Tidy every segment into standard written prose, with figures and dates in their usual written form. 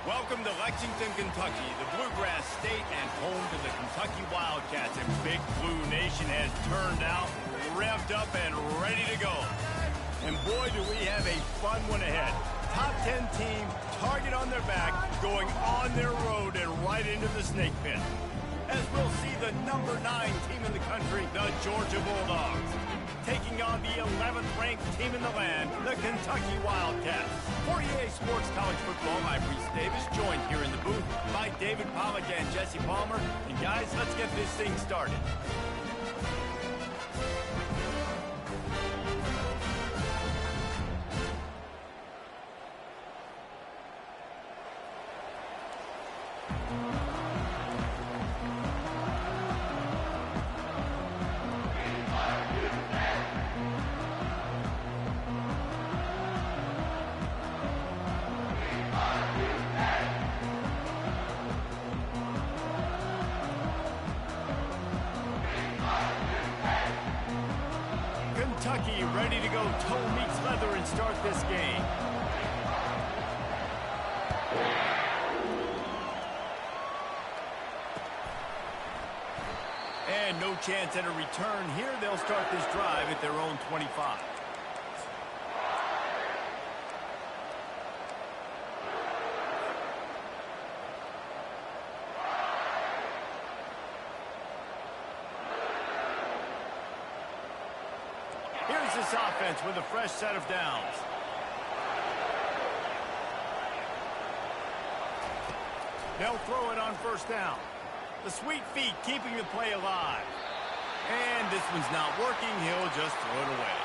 Welcome to Lexington, Kentucky, the Bluegrass State and home to the Kentucky Wildcats. And Big Blue Nation has turned out, revved up, and ready to go. And boy, do we have a fun one ahead. Top 10 team, target on their back, going on their road and right into the snake pit. As we'll see the number 9 team in the country, the Georgia Bulldogs, taking on the 11th ranked team in the land, the Kentucky Wildcats. For EA Sports College Football, I'm Reese Davis, joined here in the booth by David Pollack and Jesse Palmer. And guys, let's get this thing started. Kentucky ready to go toe meets leather and start this game. And no chance at a return here. They'll start this drive at their own 25. Here's this offense with a fresh set of downs. They'll throw it on first down. The sweet feet keeping the play alive. And this one's not working. He'll just throw it away.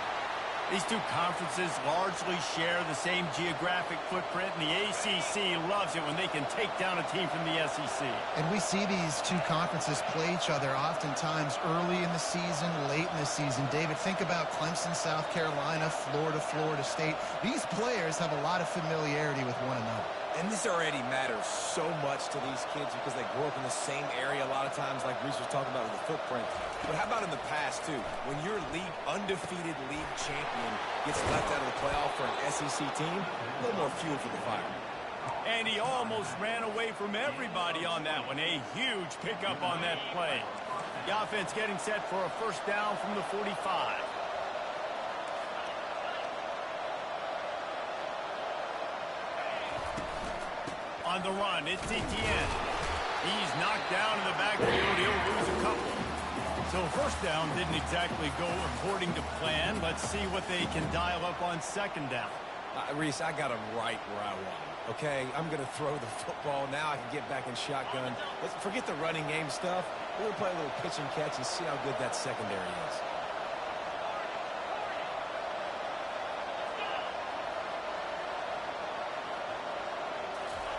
These two conferences largely share the same geographic footprint, and the ACC loves it when they can take down a team from the SEC. And we see these two conferences play each other oftentimes early in the season, late in the season. David, think about Clemson, South Carolina, Florida, Florida State. These players have a lot of familiarity with one another. And this already matters so much to these kids because they grew up in the same area a lot of times, like Reese was talking about with the footprint. But how about in the past, too? When your undefeated league champion gets left out of the playoff for an SEC team, a little more fuel for the fire. And he almost ran away from everybody on that one. A huge pickup on that play. The offense getting set for a first down from the 45. On the run, it's Etienne. He's knocked down in the backfield. He'll lose a couple. So first down didn't exactly go according to plan. Let's see what they can dial up on second down. Reese, I got him right where I want him. Okay, I'm going to throw the football. Now I can get back in shotgun. Let's forget the running game stuff. We're going to play a little pitch and catch and see how good that secondary is.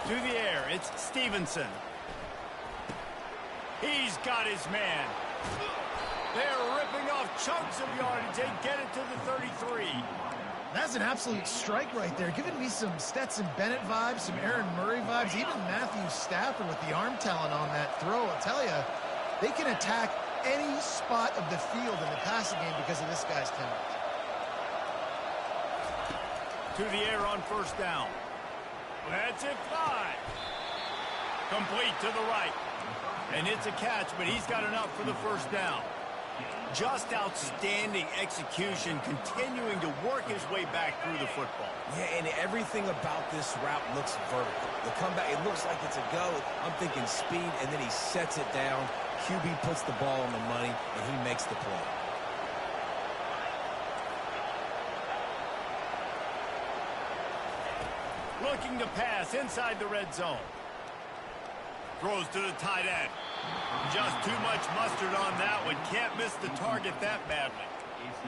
To the air, it's Stevenson. He's got his man. They're ripping off chunks of yardage. They get it to the 33. That's an absolute strike right there, giving me some Stetson Bennett vibes, some Aaron Murray vibes, even Matthew Stafford with the arm talent on that throw. I'll tell you, they can attack any spot of the field in the passing game because of this guy's talent. To the air on first down. That's it, fly. Complete to the right. And it's a catch, but he's got enough for the first down. Just outstanding execution, continuing to work his way back through the football. Yeah, and everything about this route looks vertical. The comeback, it looks like it's a go. I'm thinking speed, and then he sets it down. QB puts the ball on the money, and he makes the play. Looking to pass inside the red zone. Throws to the tight end. Just too much mustard on that one. Can't miss the target that badly.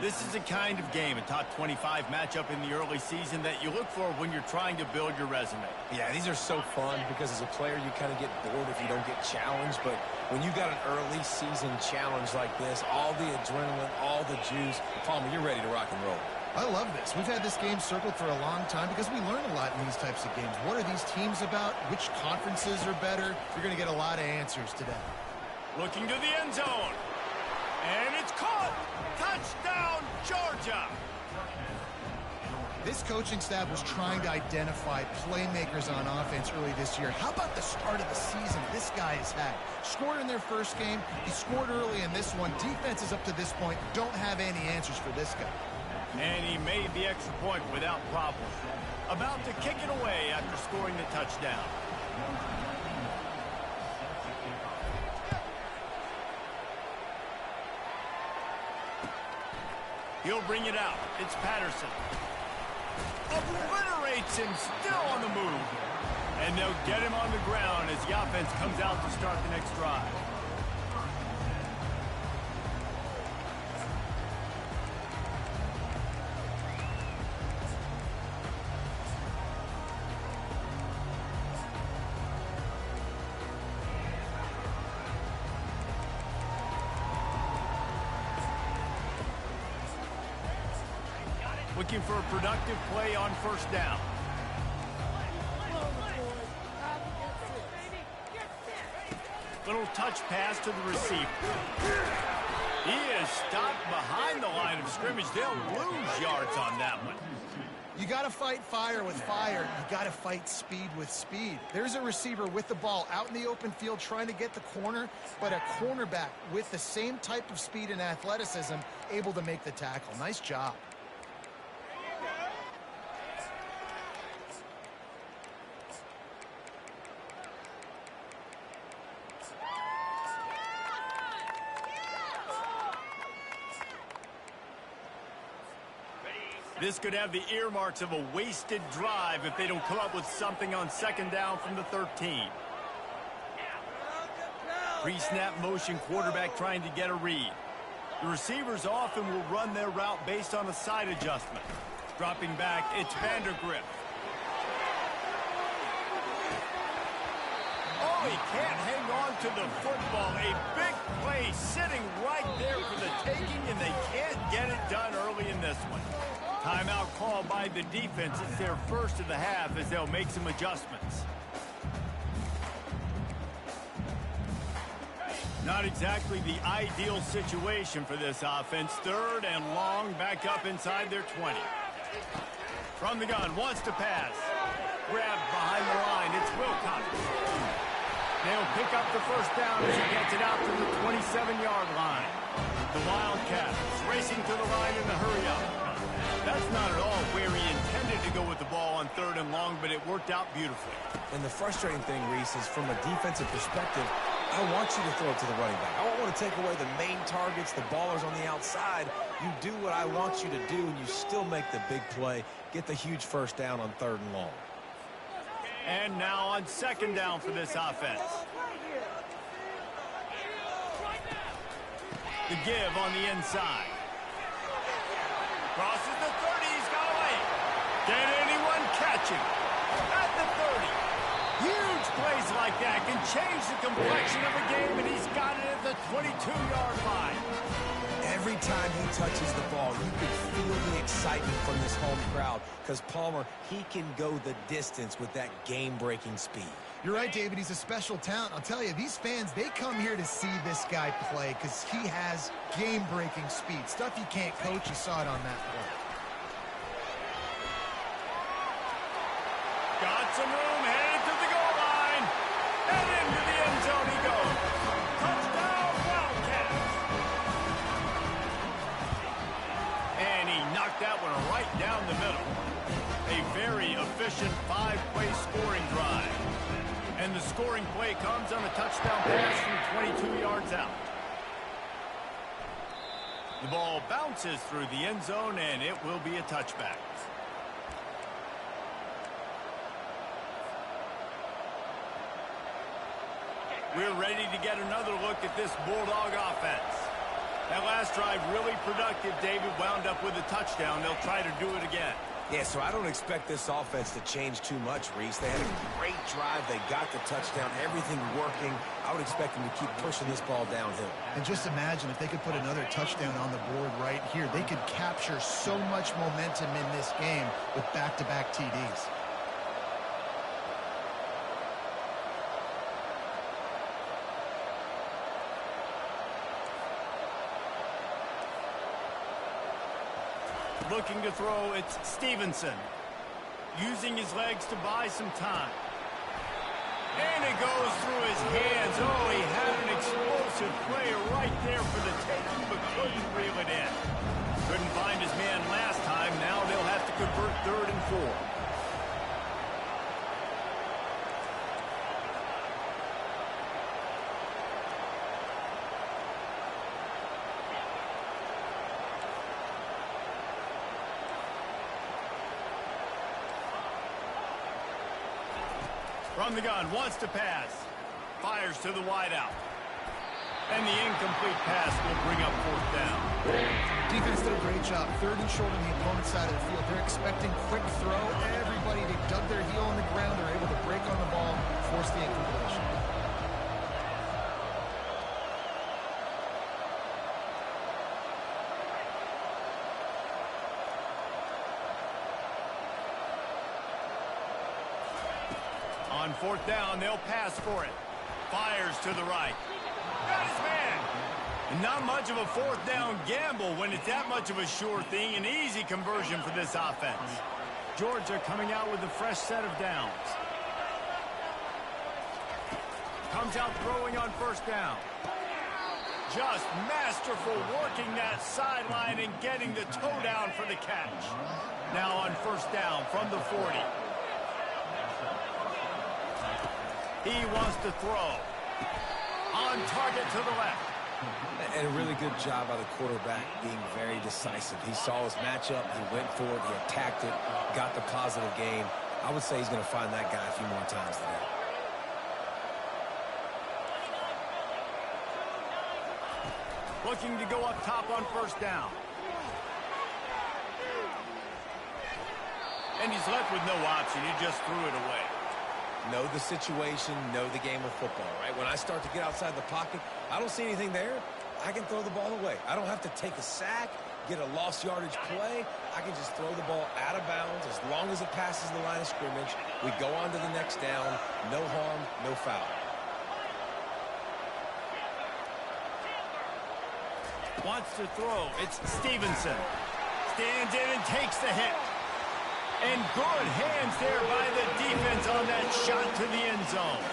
This is a kind of game, a top 25 matchup in the early season that you look for when you're trying to build your resume. Yeah, these are so fun because as a player you kind of get bored if you don't get challenged. But when you got an early season challenge like this, all the adrenaline, all the juice, Palmer, you're ready to rock and roll. I love this. We've had this game circled for a long time because we learn a lot in these types of games. What are these teams about? Which conferences are better? You're going to get a lot of answers today. Looking to the end zone. And it's caught. Touchdown, Georgia. This coaching staff was trying to identify playmakers on offense early this year. How about the start of the season this guy has had? Scored in their first game. He scored early in this one. Defenses up to this point don't have any answers for this guy. And he made the extra point without problem. About to kick it away after scoring the touchdown. He'll bring it out. It's Patterson. Obliterates him, still on the move. And they'll get him on the ground as the offense comes out to start the next drive. Looking for a productive play on first down. Little touch pass to the receiver. He is stopped behind the line of scrimmage. They'll lose yards on that one. You got to fight fire with fire. You got to fight speed with speed. There's a receiver with the ball out in the open field trying to get the corner, but a cornerback with the same type of speed and athleticism able to make the tackle. Nice job. This could have the earmarks of a wasted drive if they don't come up with something on second down from the 13. Pre-snap motion, quarterback trying to get a read. The receivers often will run their route based on a side adjustment. Dropping back, it's Vandergrift. Oh, he can't hang on to the football. A big play sitting right there for the taking, and they can't get it done early in this one. Timeout call by the defense. It's their first of the half as they'll make some adjustments. Not exactly the ideal situation for this offense. Third and long, back up inside their 20. From the gun, wants to pass. Grabbed behind the line, it's Wilcox. They'll pick up the first down as he gets it out to the 27-yard line. The Wildcats racing to the line in the hurry-up. That's not at all where he intended to go with the ball on third and long, but it worked out beautifully. And the frustrating thing, Reese, is from a defensive perspective, I want you to throw it to the running back. I don't want to take away the main targets, the ballers on the outside. You do what I want you to do, and you still make the big play, get the huge first down on third and long. And now on second down for this offense. The give on the inside. Crosses the 30, he's got away. Can anyone catch him? At the 30. Huge plays like that can change the complexion of a game, and he's got it at the 22-yard line. Every time he touches the ball, you can feel the excitement from this home crowd because Palmer, he can go the distance with that game-breaking speed. You're right, David. He's a special talent. I'll tell you, these fans, they come here to see this guy play because he has game-breaking speed. Stuff you can't coach. You saw it on that play. Got some room, headed to the goal line. And into the end zone he goes. Touchdown, Wildcats. And he knocked that one right down the middle. A very efficient 5-play scoring drive. And the scoring play comes on a touchdown pass from 22 yards out. The ball bounces through the end zone, and it will be a touchback. We're ready to get another look at this Bulldog offense. That last drive really productive. David wound up with a touchdown. They'll try to do it again. Yeah, so I don't expect this offense to change too much, Reese. They had a great drive. They got the touchdown, everything working. I would expect them to keep pushing this ball downhill. And just imagine if they could put another touchdown on the board right here. They could capture so much momentum in this game with back-to-back TDs. Looking to throw, it's Stevenson. Using his legs to buy some time. And it goes through his hands. Oh, he had an explosive play right there for the taking, but couldn't reel it in. Couldn't find his man last time. Now they'll have to convert 3rd and 4. From the gun, wants to pass. Fires to the wideout. And the incomplete pass will bring up 4th down. Defense did a great job. 3rd and short on the opponent's side of the field. They're expecting quick throw. Everybody, they dug their heel on the ground. They're able to break on the ball, force the incompletion. On 4th down, they'll pass for it. Fires to the right. Got his man. And not much of a 4th down gamble when it's that much of a sure thing. An easy conversion for this offense. Georgia coming out with a fresh set of downs. Comes out throwing on 1st down. Just masterful working that sideline and getting the toe down for the catch. Now on 1st down from the 40. He wants to throw. On target to the left. And a really good job by the quarterback being very decisive. He saw his matchup, he went for it, he attacked it, got the positive gain. I would say he's going to find that guy a few more times today. Looking to go up top on 1st down. And he's left with no option. He just threw it away. Know the situation, know the game of football, right? When I start to get outside the pocket, I don't see anything there. I can throw the ball away. I don't have to take a sack, get a lost yardage play. I can just throw the ball out of bounds as long as it passes the line of scrimmage. We go on to the next down. No harm, no foul. Wants to throw. It's Stevenson. Stands in and takes the hit. And good hands there by the defense on that shot to the end zone.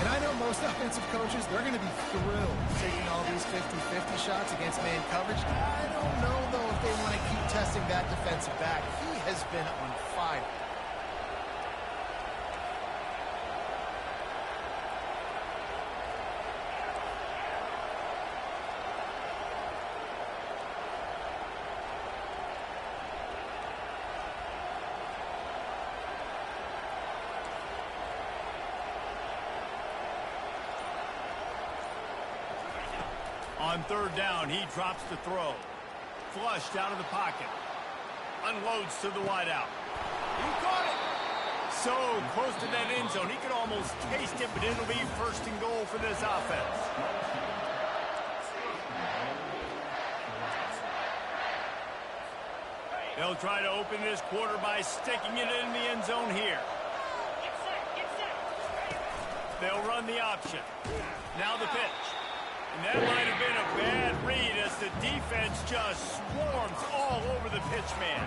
And I know most offensive coaches, they're going to be thrilled taking all these 50-50 shots against man coverage. I don't know, though, if they want to keep testing that defensive back. He has been on fire. On 3rd down, he drops to throw. Flushed out of the pocket. Unloads to the wideout. He caught it. So close to that end zone. He could almost taste it, but it'll be 1st and goal for this offense. They'll try to open this quarter by sticking it in the end zone here. They'll run the option. Now the pitch. And that might have been a bad read as the defense just swarms all over the pitch man.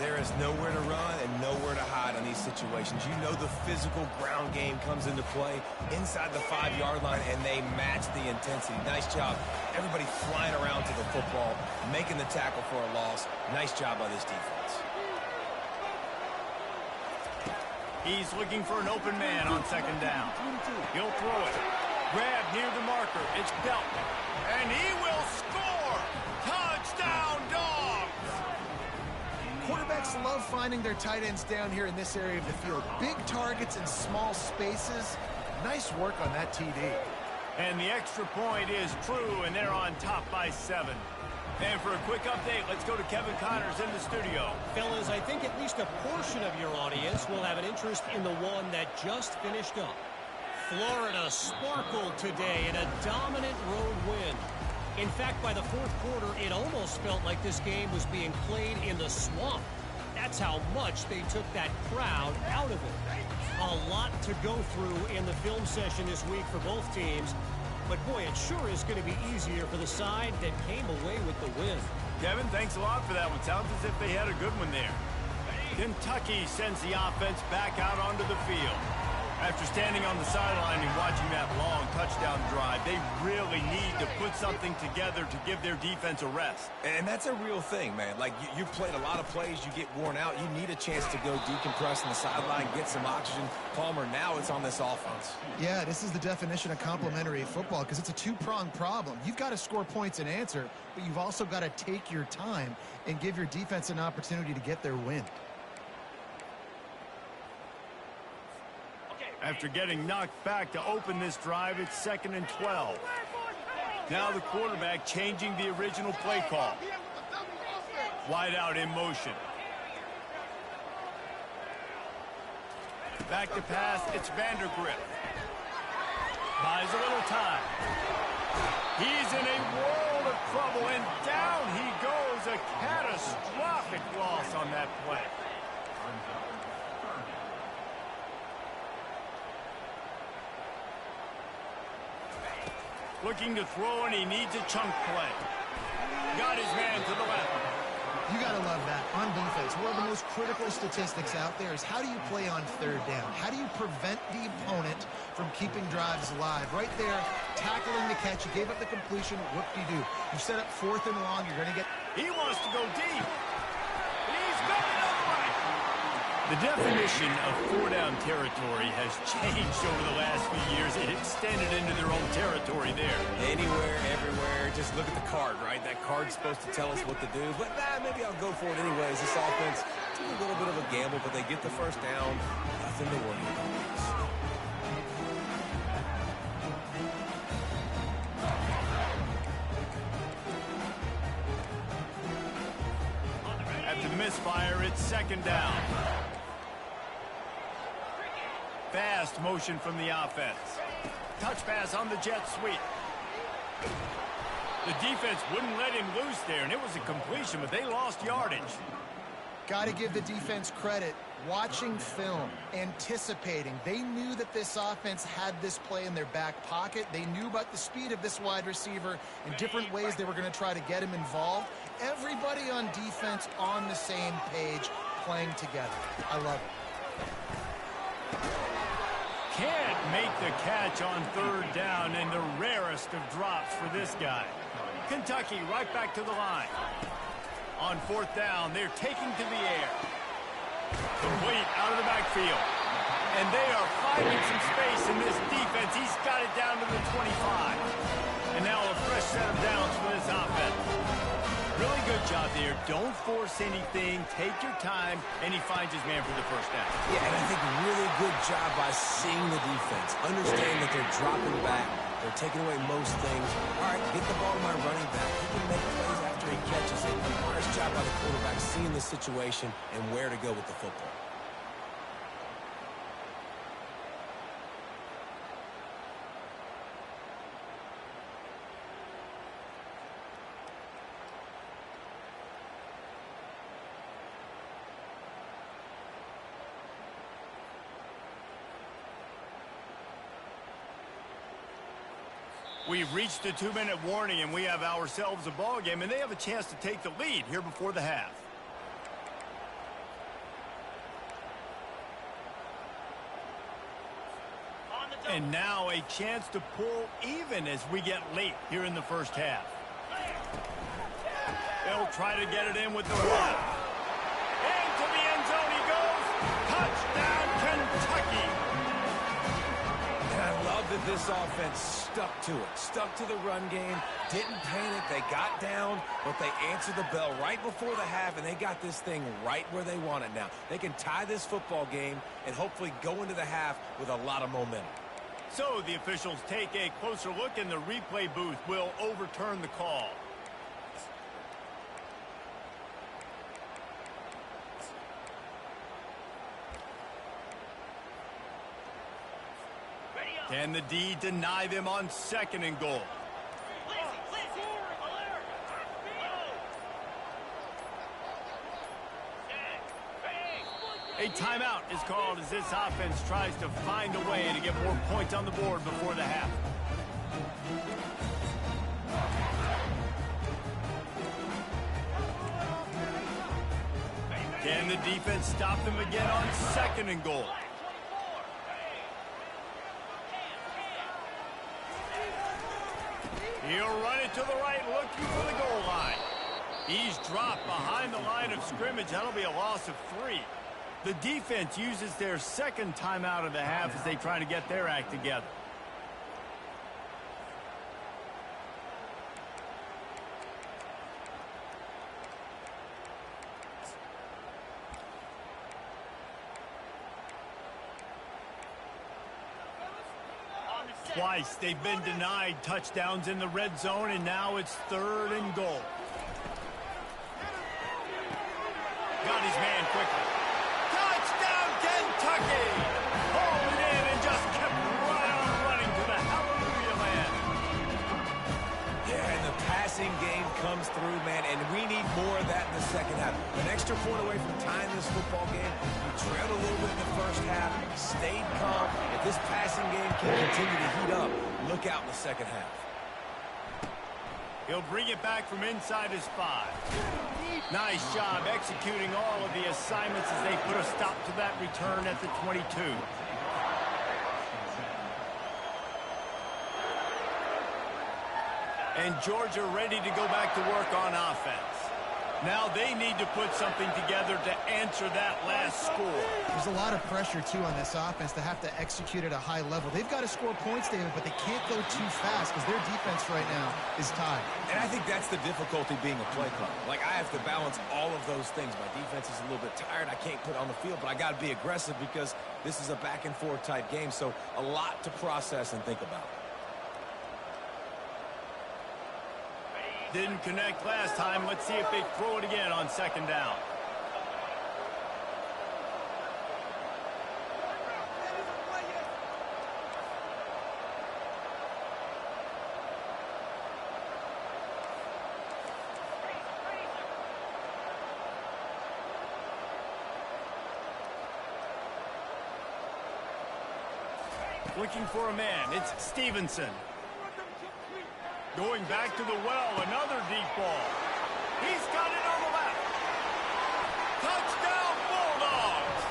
There is nowhere to run and nowhere to hide on these situations. You know the physical ground game comes into play inside the 5-yard line, and they match the intensity. Nice job. Everybody flying around to the football, making the tackle for a loss. Nice job by this defense. He's looking for an open man on 2nd down. He'll throw it. Grab near the marker. It's Belton. And he will score! Touchdown, Dogs! Quarterbacks love finding their tight ends down here in this area of the field. Big targets in small spaces. Nice work on that TD. And the extra point is true, and they're on top by 7. And for a quick update, let's go to Kevin Connors in the studio. Fellas, I think at least a portion of your audience will have an interest in the one that just finished up. Florida sparkled today in a dominant road win. In fact, by the 4th quarter, it almost felt like this game was being played in the swamp. That's how much they took that crowd out of it. A lot to go through in the film session this week for both teams. But boy, it sure is going to be easier for the side that came away with the win. Kevin, thanks a lot for that one. Sounds as if they had a good one there. Kentucky sends the offense back out onto the field. After standing on the sideline and watching that long touchdown drive, they really need to put something together to give their defense a rest. And that's a real thing, man. Like, you've played a lot of plays, you get worn out. You need a chance to go decompress on the sideline, get some oxygen. Palmer, now it's on this offense. Yeah, this is the definition of complementary football because it's a two-pronged problem. You've got to score points and answer, but you've also got to take your time and give your defense an opportunity to get their win. After getting knocked back to open this drive, it's 2nd and 12. Now the quarterback changing the original play call. Wide out in motion. Back to pass, it's Vandergrift. Buys a little time. He's in a world of trouble, and down he goes. A catastrophic loss on that play. Looking to throw, and he needs a chunk play. Got his man to the left. You got to love that. On defense, one of the most critical statistics out there is how do you play on third down? How do you prevent the opponent from keeping drives alive? Right there, tackling the catch. You gave up the completion. Whoop-de-doo. You set up 4th and long. You're going to get... He wants to go deep. He's going all right. The definition of 4-down territory has changed over the last few years. It extended into their own territory there. Anywhere, everywhere, just look at the card, right? That card's supposed to tell us what to do, but maybe I'll go for it anyways. This offense, it's a little bit of a gamble, but they get the first down. Nothing to worry about. After the misfire, it's 2nd down. Fast motion from the offense. Touch pass on the jet sweep. The defense wouldn't let him loose there, and it was a completion, but they lost yardage. Got to give the defense credit. Watching film, anticipating. They knew that this offense had this play in their back pocket. They knew about the speed of this wide receiver and different ways they were going to try to get him involved. Everybody on defense on the same page, playing together. I love it. Can't make the catch on 3rd down, and the rarest of drops for this guy. Kentucky right back to the line. On 4th down, they're taking to the air. Complete out of the backfield. And they are finding some space in this defense. He's got it down to the 25. And now a fresh set of downs for this offense. Really good job there. Don't force anything. Take your time. And he finds his man for the first down. Yeah, and I think really good job by seeing the defense. Understand that they're dropping back. They're taking away most things. All right, get the ball to my running back. He can make plays after he catches it. Nice job by the quarterback seeing the situation and where to go with the football. We've reached the 2-minute warning, and we have ourselves a ball game, and they have a chance to take the lead here before the half. And now a chance to pull even as we get late here in the first half. They'll try to get it in with the run. Into the end zone he goes. Touchdown, Kentucky. And I love that this offense stuck to it. Stuck to the run game. Didn't panic. They got down, but they answered the bell right before the half, and they got this thing right where they want it now. They can tie this football game and hopefully go into the half with a lot of momentum. So the officials take a closer look, and the replay booth will overturn the call. Can the D deny them on 2nd and goal? A timeout is called as this offense tries to find a way to get more points on the board before the half. Can the defense stop them again on 2nd and goal? He'll run it to the right, looking for the goal line. He's dropped behind the line of scrimmage. That'll be a loss of 3. The defense uses their 2nd timeout of the half as they try to get their act together. Twice they've been denied touchdowns in the red zone, and now it's 3rd and goal. Got his man quickly. Touchdown, Kentucky! Hauled it in and just kept right on running to the hallelujah man. Yeah, and the passing game comes through, man, and we need more of that in the 2nd half. An extra point away from tying this football game. You trailed a little bit in the 1st half, stayed calm. If this passing game can continue to heat up, look out in the 2nd half. He'll bring it back from inside his 5. Nice job executing all of the assignments as they put a stop to that return at the 22. And Georgia ready to go back to work on offense. Now they need to put something together to answer that last score. There's a lot of pressure, too, on this offense to have to execute at a high level. They've got to score points, David, but they can't go too fast because their defense right now is tied. And I think that's the difficulty being a play caller. Like, I have to balance all of those things. My defense is a little bit tired. I can't put it on the field, but I got to be aggressive because this is a back-and-forth type game, so a lot to process and think about. Didn't connect last time. Let's see if they throw it again on 2nd down. Looking for a man. It's Stevenson. Going back to the well, another deep ball. He's got it on the left. Touchdown, Bulldogs!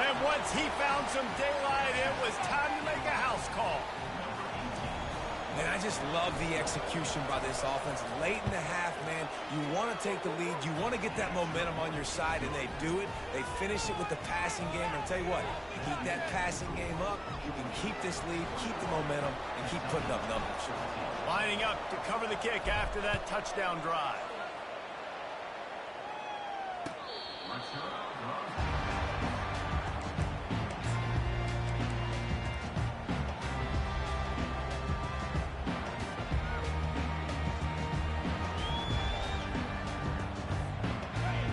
And once he found some daylight, it was time to make a house call. And I just love the execution by this offense. Late in the half, man, you want to take the lead. You want to get that momentum on your side, and they do it. They finish it with the passing game. And I'll tell you what, keep that passing game up. You can keep this lead, keep the momentum, and keep putting up numbers. Lining up to cover the kick after that touchdown drive.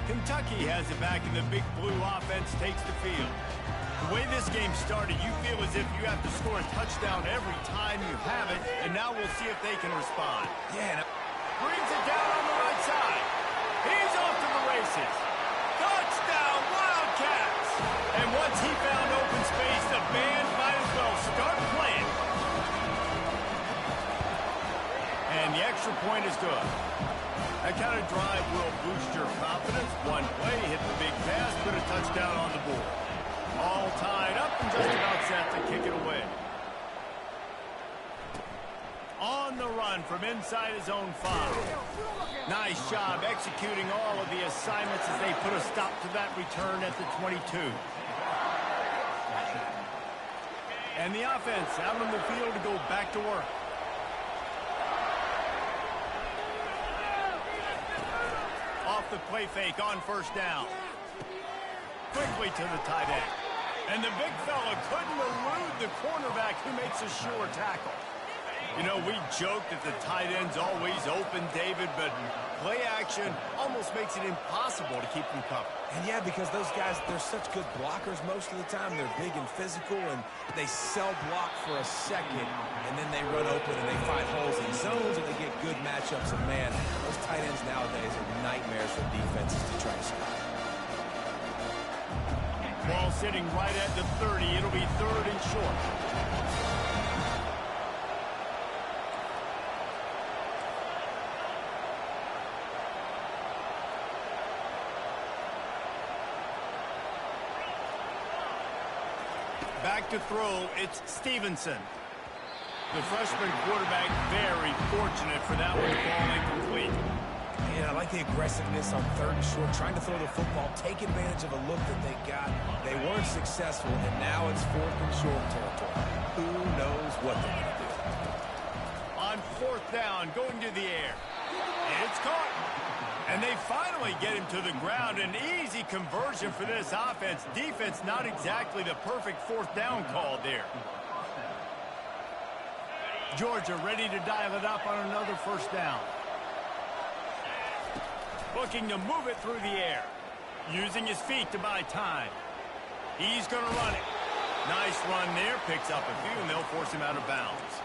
Kentucky has it back, and the Big Blue offense takes the field. The way this game started, you feel as if you have to score a touchdown every time you have it, and now we'll see if they can respond. Yeah. Brings it down on the right side. He's off to the races. Touchdown, Wildcats! And once he found open space, the band might as well start playing. And the extra point is good. That kind of drive will boost your confidence. One play, hit the big pass, put a touchdown on the board. All tied up and just about set to kick it away. On the run from inside his own 5. Nice job executing all of the assignments as they put a stop to that return at the 22. And the offense out on the field to go back to work. Off the play fake on 1st down. Quickly to the tight end. And the big fella couldn't elude the cornerback who makes a sure tackle. You know, we joke that the tight end's always open, David, but play action almost makes it impossible to keep them covered. And yeah, because those guys, they're such good blockers most of the time. They're big and physical, and they sell block for a second, and then they run open and they find holes in zones, and they get good matchups. And man, those tight ends nowadays are nightmares for defenses to try to stop. Ball sitting right at the 30. It'll be 3rd and short. Back to throw, it's Stevenson. The freshman quarterback very fortunate for that one to fall incomplete. Yeah, I like the aggressiveness on 3rd and short, trying to throw the football, take advantage of a look that they got. They weren't successful, and now it's 4th and short territory. Who knows what they're going to do? On 4th down, going to the air. It's caught. And they finally get him to the ground. An easy conversion for this offense. Defense, not exactly the perfect 4th down call there. Georgia ready to dial it up on another 1st down. Looking to move it through the air. Using his feet to buy time. He's going to run it. Nice run there. Picks up a few, and they'll force him out of bounds.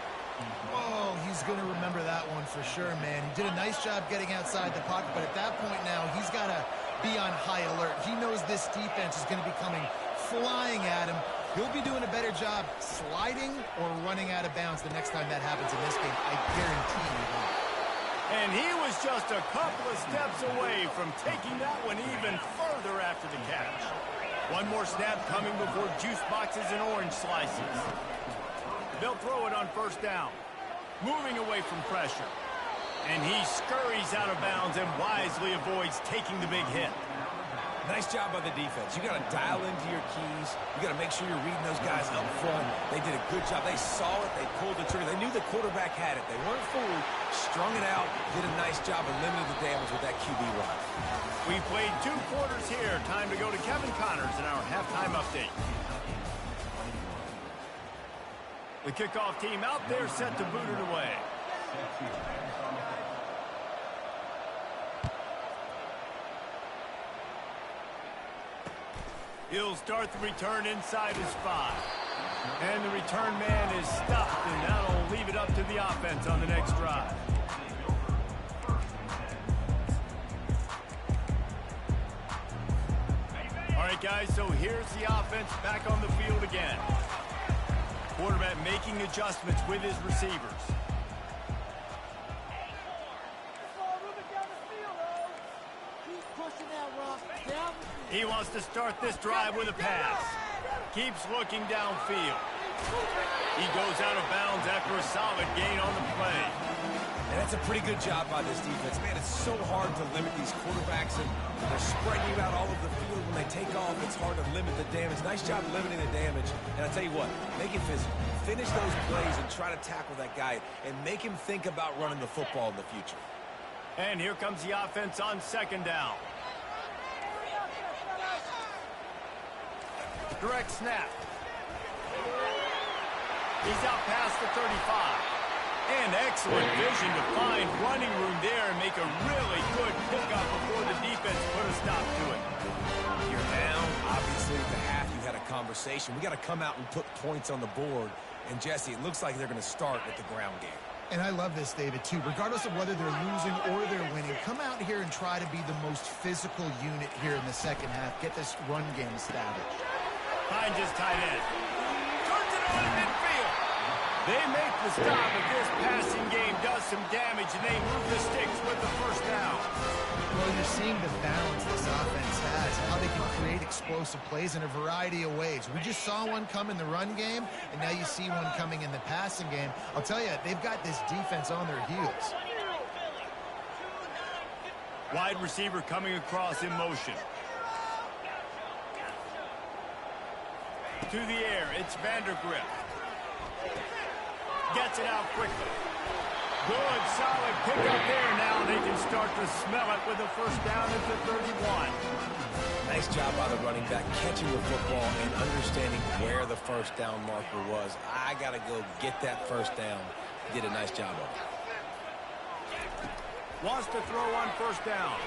Oh, he's going to remember that one for sure, man. He did a nice job getting outside the pocket, but at that point now, he's got to be on high alert. He knows this defense is going to be coming flying at him. He'll be doing a better job sliding or running out of bounds the next time that happens in this game. I guarantee you that. And he was just a couple of steps away from taking that one even further after the catch. One more snap coming before juice boxes and orange slices. They'll throw it on 1st down. Moving away from pressure. And he scurries out of bounds and wisely avoids taking the big hit. Nice job by the defense. You got to dial into your keys. You got to make sure you're reading those guys up front. They did a good job. They saw it. They pulled the trigger. They knew the quarterback had it. They weren't fooled. Strung it out. Did a nice job and limited the damage with that QB run. We played 2 quarters here. Time to go to Kevin Connors in our halftime update. The kickoff team out there set to boot it away. He'll start the return inside his 5. And the return man is stuffed, and that'll leave it up to the offense on the next drive. All right, guys, so here's the offense back on the field again. Quarterback making adjustments with his receivers. He wants to start this drive with a pass. Keeps looking downfield. He goes out of bounds after a solid gain on the play. And that's a pretty good job by this defense. Man, it's so hard to limit these quarterbacks, and they're spreading you out all over the field. When they take off, it's hard to limit the damage. Nice job limiting the damage. And I'll tell you what, make it physical. Finish those plays and try to tackle that guy and make him think about running the football in the future. And here comes the offense on 2nd down. Direct snap. He's out past the 35. And excellent vision to find running room there and make a really good pickup before the defense put a stop to it. You're down. Obviously, at the half, you had a conversation. We got to come out and put points on the board. And, Jesse, it looks like they're going to start with the ground game. And I love this, David, too. Regardless of whether they're losing or they're winning, come out here and try to be the most physical unit here in the second half. Get this run game established. Hines is tight end. Turns it on in midfield. They make the stop, but this passing game does some damage, and they move the sticks with the 1st down. Well, you're seeing the balance this offense has, how they can create explosive plays in a variety of ways. We just saw one come in the run game, and now you see one coming in the passing game. I'll tell you, they've got this defense on their heels. Wide receiver coming across in motion. To the air, it's Vandergrift. Gets it out quickly. Good, solid pickup there. Now they can start to smell it with a 1st down at the 31. Nice job by the running back, catching the football and understanding where the 1st down marker was. I got to go get that 1st down. Did a nice job of it. Wants to throw on 1st down.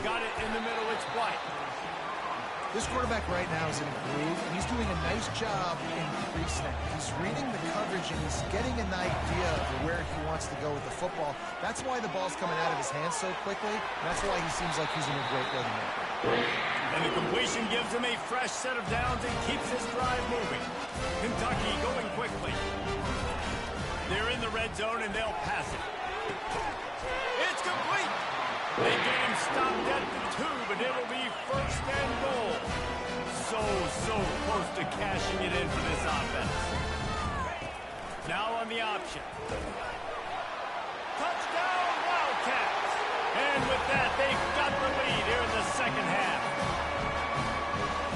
Got it in the middle. It's White. This quarterback right now is in a groove, and he's doing a nice job in pre-snap. He's reading the coverage, and he's getting an idea of where he wants to go with the football. That's why the ball's coming out of his hands so quickly, and that's why he seems like he's in a great rhythm. And the completion gives him a fresh set of downs and keeps this drive moving. Kentucky going quickly. They're in the red zone, and they'll pass it. It's complete. They get him stopped at the 2, but it'll be 1st and goal. so close to cashing it in for this offense. Now on the option. Touchdown, Wildcats! And with that, they've got the lead here in the second half.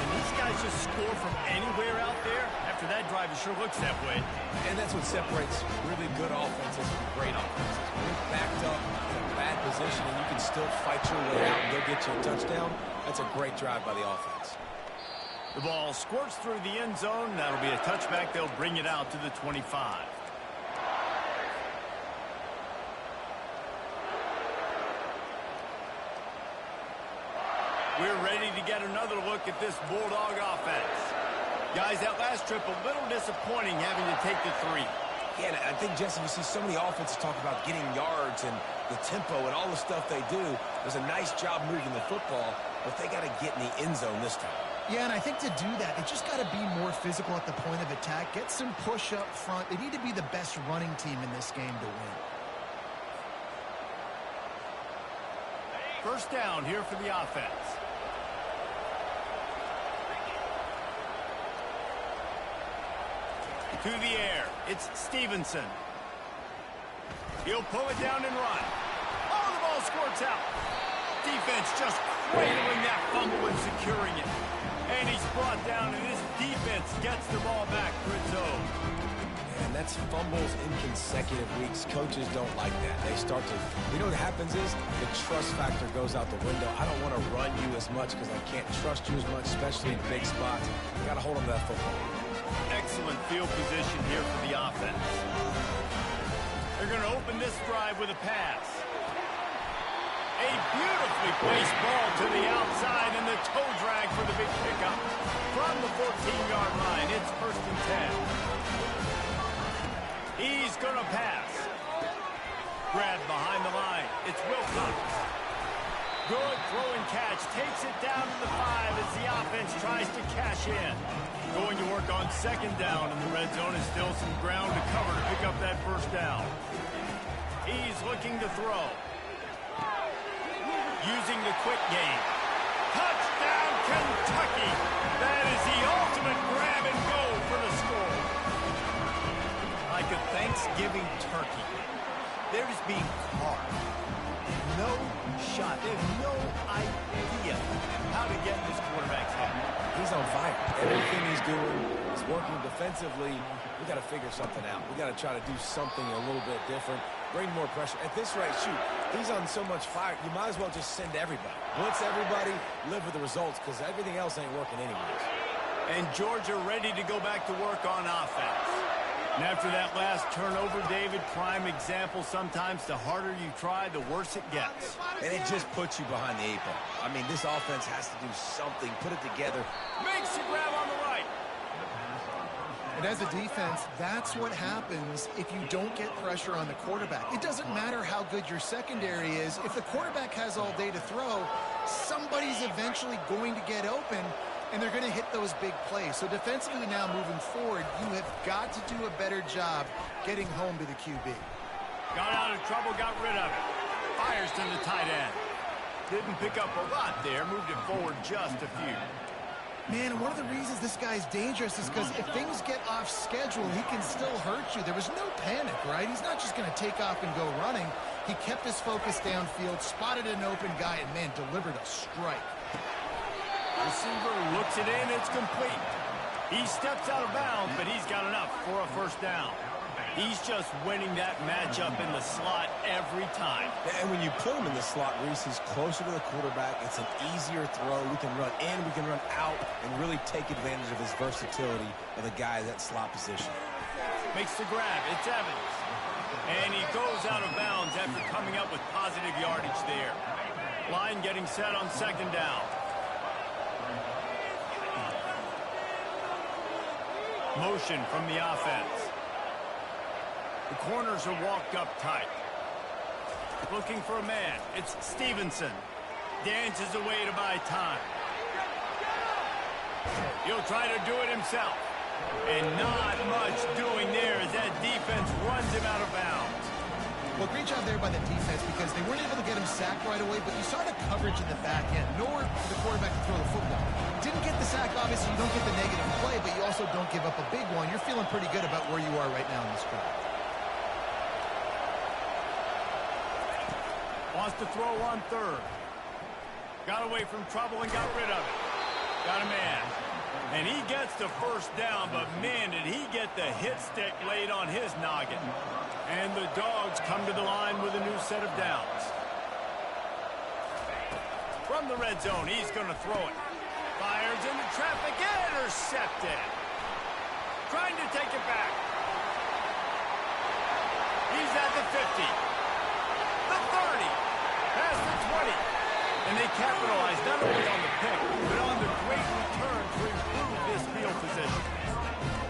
And these guys just score from anywhere out there? After that drive, it sure looks that way. And that's what separates really good offenses from great offenses. When you're backed up in a bad position and you can still fight your way out and go get you a touchdown, that's a great drive by the offense. The ball squirts through the end zone. That'll be a touchback. They'll bring it out to the 25. We're ready to get another look at this Bulldog offense. Guys, that last trip, a little disappointing having to take the 3. Yeah, and I think, Jesse, you see so many offenses talk about getting yards and the tempo and all the stuff they do. There's a nice job moving the football, but they got to get in the end zone this time. Yeah, and I think to do that, they just got to be more physical at the point of attack, get some push up front. They need to be the best running team in this game to win. First down here for the offense. To the air, it's Stevenson. He'll pull it down and run. Oh, the ball squirts out. Defense just cradling that fumble and securing it. And he's brought down, and this defense gets the ball back for its own. And that's fumbles in consecutive weeks. Coaches don't like that. They start to, you know what happens is the trust factor goes out the window. I don't want to run you as much because I can't trust you as much, especially in big spots. You got to hold on to that football. Excellent field position here for the offense. They're going to open this drive with a pass. A beautifully placed ball to the outside and the toe drag for the big pickup. From the 14-yard line, it's 1st and 10. He's going to pass. Grab behind the line. It's Wilcox. Good throw and catch. Takes it down to the 5 as the offense tries to cash in. Going to work on 2nd down in the red zone is still some ground to cover to pick up that 1st down. He's looking to throw. Using the quick game. Touchdown, Kentucky! That is the ultimate grab and go for the score. Like a Thanksgiving turkey. They're just being carved. No shot. They have no idea how to get in this quarterback's head. He's on fire. Everything he's doing is working defensively. We got to figure something out. We got to try to do something a little bit different. Bring more pressure. At this rate, shoot, he's on so much fire, you might as well just send everybody. Blitz everybody, live with the results, because everything else ain't working anyways. And Georgia ready to go back to work on offense. And after that last turnover, David, prime example, sometimes the harder you try, the worse it gets. And it just puts you behind the 8 ball. I mean, this offense has to do something, put it together. Makes the grab on the right. And as a defense, that's what happens if you don't get pressure on the quarterback. It doesn't matter how good your secondary is. If the quarterback has all day to throw, somebody's eventually going to get open, and they're going to hit those big plays. So defensively now moving forward, you have got to do a better job getting home to the QB. Got out of trouble, got rid of it. Fires to the tight end. Didn't pick up a lot there, moved it forward just a few. Man, one of the reasons this guy's dangerous is because if things get off schedule, he can still hurt you. There was no panic, right? He's not just going to take off and go running. He kept his focus downfield, spotted an open guy, and, man, delivered a strike. Receiver looks it in, it's complete. He steps out of bounds, but he's got enough for a 1st down. He's just winning that matchup in the slot every time. And when you put him in the slot, Reese, he's closer to the quarterback. It's an easier throw. We can run in, we can run out, and really take advantage of his versatility of the guy in that slot position. Makes the grab. It's Evans. And he goes out of bounds after coming up with positive yardage there. Line getting set on 2nd down. Motion from the offense. The corners are walked up tight. Looking for a man. It's Stevenson. Dances away to buy time. He'll try to do it himself. And not much doing there as that defense runs him out of bounds. Well, great job there by the defense because they weren't able to get him sacked right away, but you saw the coverage in the back end. Nowhere for the quarterback to throw the football. Didn't get the sack, obviously. You don't get the negative play, but you also don't give up a big one. You're feeling pretty good about where you are right now in this drive. Wants to throw on third. Got away from trouble and got rid of it. Got a man. And he gets the first down, but man, did he get the hit stick laid on his noggin. And the Dogs come to the line with a new set of downs. From the red zone, he's going to throw it. Fires into traffic, intercepted. Trying to take it back. He's at the 50. The 30. Past the 20. And they capitalize not only on the pick, but on the great return to improve this field position.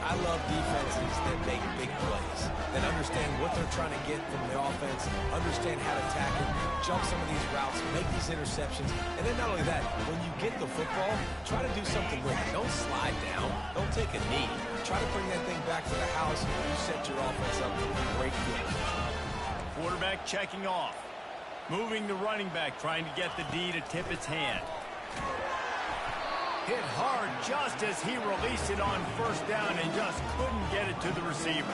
I love defenses that make big plays, that understand what they're trying to get from the offense, understand how to attack it, jump some of these routes, make these interceptions, and then not only that, when you get the football, try to do something with it. Don't slide down. Don't take a knee. Try to bring that thing back to the house. You set your offense up for a great field position. Quarterback checking off. Moving the running back, trying to get the D to tip its hand. Hit hard just as he released it on first down and just couldn't get it to the receiver.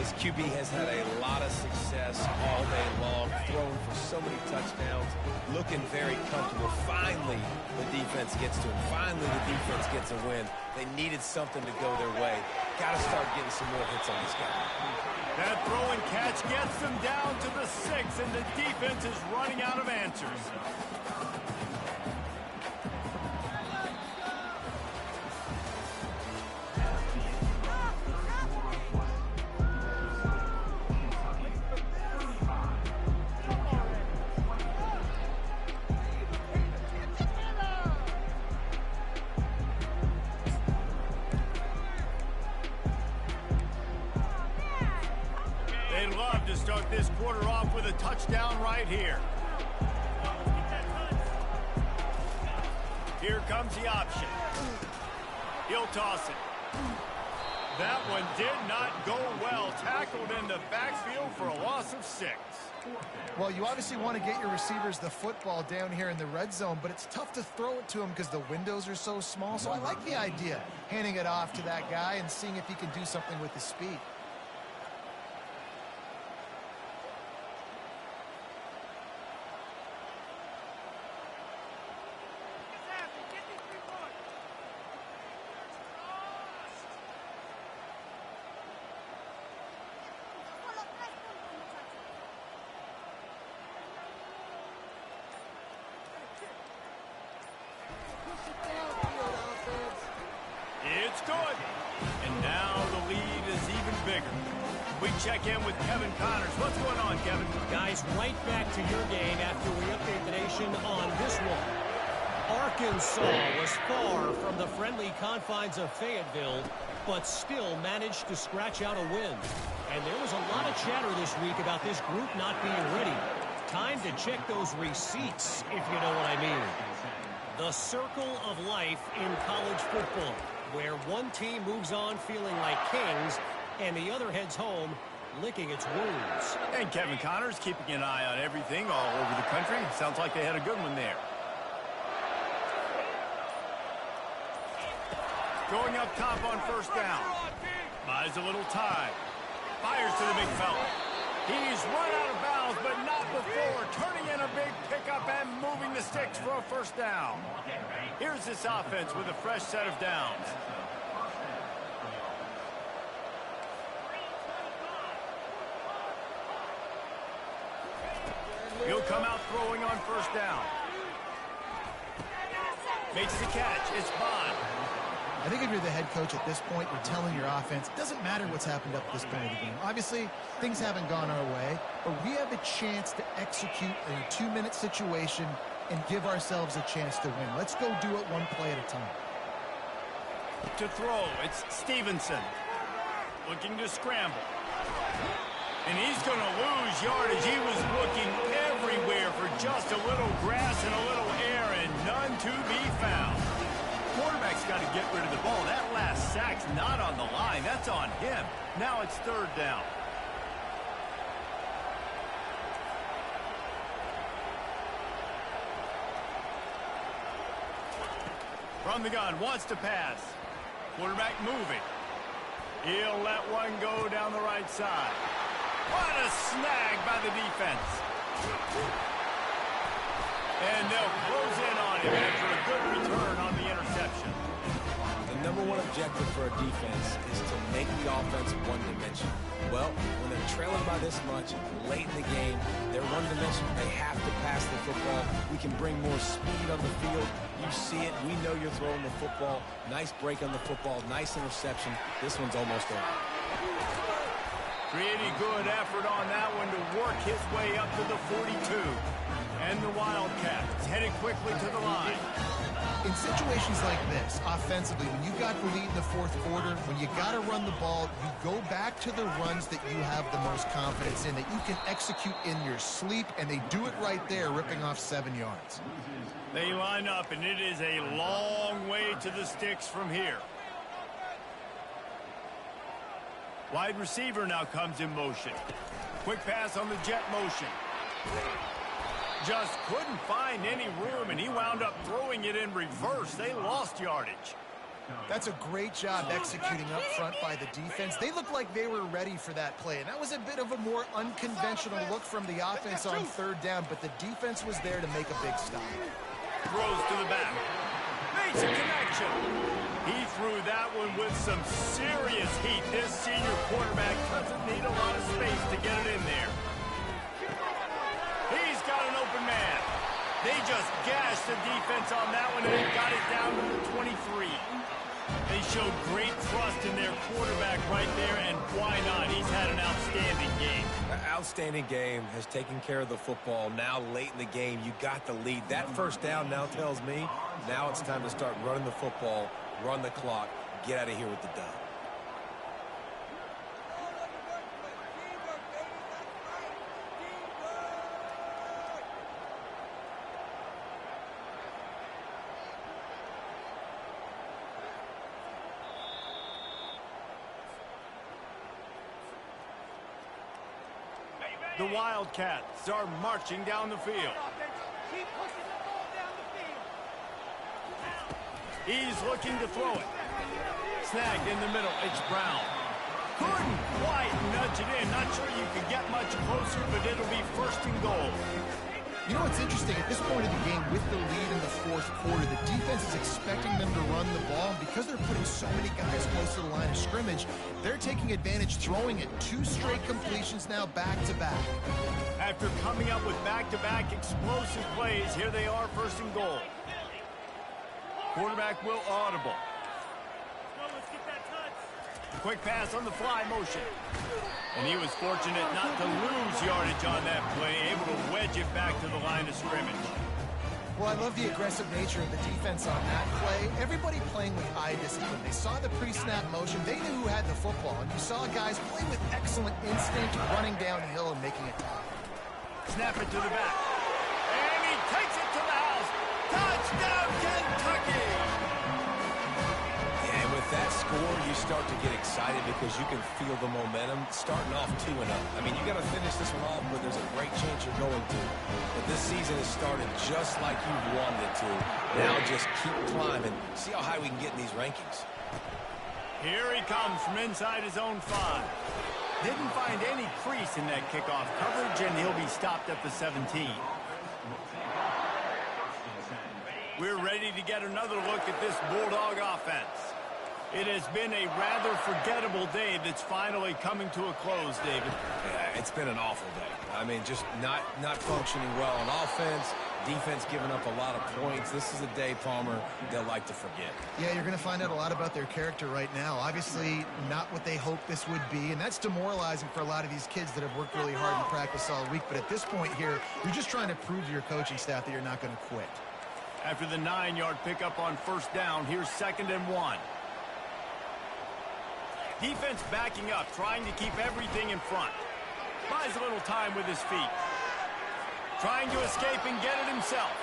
This QB has had a lot of success all day long, thrown for so many touchdowns, looking very comfortable. Finally, the defense gets to him. Finally, the defense gets a win. They needed something to go their way. Got to start getting some more hits on this guy. That throw and catch gets them down to the 6, and the defense is running out of answers. They love to start this quarter off with a touchdown right here. Here comes the option. He'll toss it. That one did not go well. Tackled in the backfield for a loss of 6. Well, you obviously want to get your receivers the football down here in the red zone, but it's tough to throw it to them because the windows are so small. So I like the idea, handing it off to that guy and seeing if he can do something with his speed. It's good. And now the lead is even bigger. We check in with Kevin Connors. What's going on, Kevin? Guys, right back to your game after we update the nation on this one. Arkansas was far from the friendly confines of Fayetteville, but still managed to scratch out a win. And there was a lot of chatter this week about this group not being ready. Time to check those receipts, if you know what I mean. The circle of life in college football, where one team moves on feeling like kings and the other heads home licking its wounds. And Kevin Connors keeping an eye on everything all over the country. Sounds like they had a good one there. Going up top on first down. Buys a little time. Fires to the big fella. He's run out of bounds, but not before turning in a big pickup and moving the sticks for a first down. Here's this offense with a fresh set of downs. He'll come out throwing on first down. Makes the catch. It's Bond. I think if you're the head coach at this point, you're telling your offense, it doesn't matter what's happened up to this point of the game. Obviously, things haven't gone our way, but we have a chance to execute a 2-minute situation and give ourselves a chance to win. Let's go do it one play at a time. To throw, it's Stevenson. Looking to scramble. And he's going to lose yardage. He was looking everywhere for just a little grass and a little air, and none to be found. Quarterback's got to get rid of the ball. That last sack's not on the line. That's on him. Now it's third down. From the gun, wants to pass. Quarterback moving. He'll let one go down the right side. What a snag by the defense. And they'll close in on him after a good return on the interception. The number one objective for a defense is to make the offense one-dimensional. Well, when they're trailing by this much late in the game, they're one-dimensional. They have to pass the football. We can bring more speed on the field. You see it. We know you're throwing the football. Nice break on the football. Nice interception. This one's almost over. Pretty good effort on that one to work his way up to the 42. And the Wildcats headed quickly to the line. In situations like this, offensively, when you got the lead in the fourth quarter, when you got to run the ball, you go back to the runs that you have the most confidence in, that you can execute in your sleep, and they do it right there, ripping off 7 yards. They line up, and it is a long way to the sticks from here. Wide receiver now comes in motion. Quick pass on the jet motion. Just couldn't find any room, and he wound up throwing it in reverse. They lost yardage. That's a great job executing up front by the defense. They looked like they were ready for that play, and that was a bit of a more unconventional look from the offense on third down, but the defense was there to make a big stop. Throws to the back. Makes a connection. He threw that one with some serious heat. This senior quarterback doesn't need a lot of space to get it in there. He's got an open man. They just gashed the defense on that one and got it down to the 23. They showed great trust in their quarterback right there, and why not? He's had an outstanding game. Outstanding game, has taken care of the football. Now late in the game, you got the lead. That first down now tells me now it's time to start running the football, run the clock, get out of here with the dub. The Wildcats are marching down the field. He's looking to throw it. Snagged in the middle. It's Brown. Couldn't quite nudge it in. Not sure you could get much closer, but it'll be first and goal. You know what's interesting? At this point of the game, with the lead in the fourth quarter, the defense is expecting them to run the ball. And because they're putting so many guys close to the line of scrimmage, they're taking advantage, throwing it. 2 straight completions now back-to-back. After coming up with back-to-back explosive plays, here they are, first and goal. Quarterback will audible. Quick pass on the fly motion. And he was fortunate not to lose yardage on that play, able to wedge it back to the line of scrimmage. Well, I love the aggressive nature of the defense on that play. Everybody playing with eye discipline. They saw the pre-snap motion. They knew who had the football. And you saw guys play with excellent instinct, running downhill and making it tough. Snap it to the back. And he takes it to the house. Touchdown, Kentucky! And with that score, you start to get excited because you can feel the momentum starting off 2-0. I mean, you got to finish this one off, but there's a great chance you're going to. But this season has started just like you've wanted it to. Now just keep climbing. See how high we can get in these rankings. Here he comes from inside his own 5. Didn't find any crease in that kickoff coverage, and he'll be stopped at the 17. We're ready to get another look at this Bulldog offense. It has been a rather forgettable day that's finally coming to a close, David. Yeah, it's been an awful day. I mean, just not functioning well on offense, defense giving up a lot of points. This is a day, Palmer, they'll like to forget. Yeah, you're going to find out a lot about their character right now. Obviously, not what they hoped this would be, and that's demoralizing for a lot of these kids that have worked really hard in practice all week. But at this point here, you're just trying to prove to your coaching staff that you're not going to quit. After the 9-yard pickup on first down, here's 2nd and 1. Defense backing up, trying to keep everything in front. Buys a little time with his feet. Trying to escape and get it himself.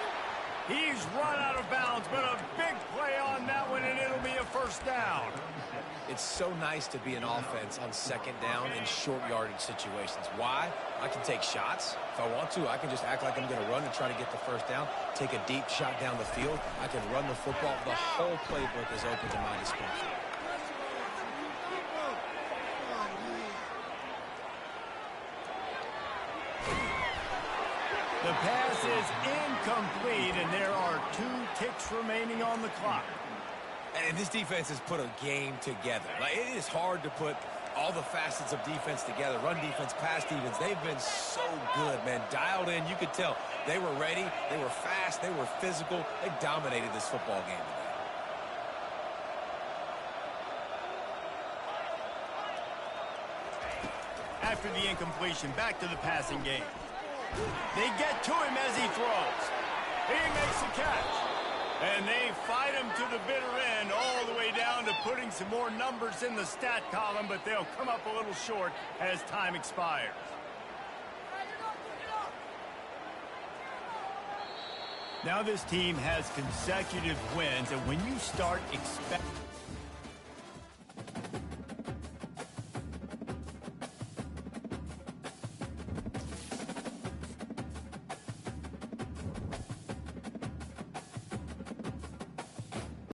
He's run out of bounds, but a big play on that one, and it'll be a first down. It's so nice to be an offense on second down in short yardage situations. Why? I can take shots. If I want to, I can just act like I'm going to run and try to get the first down, take a deep shot down the field. I can run the football. The whole playbook is open to my disposal. The pass is incomplete, and there are 2 ticks remaining on the clock. And this defense has put a game together. Like, it is hard to put all the facets of defense together. Run defense, pass defense. They've been so good, man. Dialed in. You could tell they were ready. They were fast. They were physical. They dominated this football game today. After the incompletion, back to the passing game. They get to him as he throws. He makes the catch. And they fight him to the bitter end, all the way down to putting some more numbers in the stat column, but they'll come up a little short as time expires. Now this team has consecutive wins, and when you start expecting...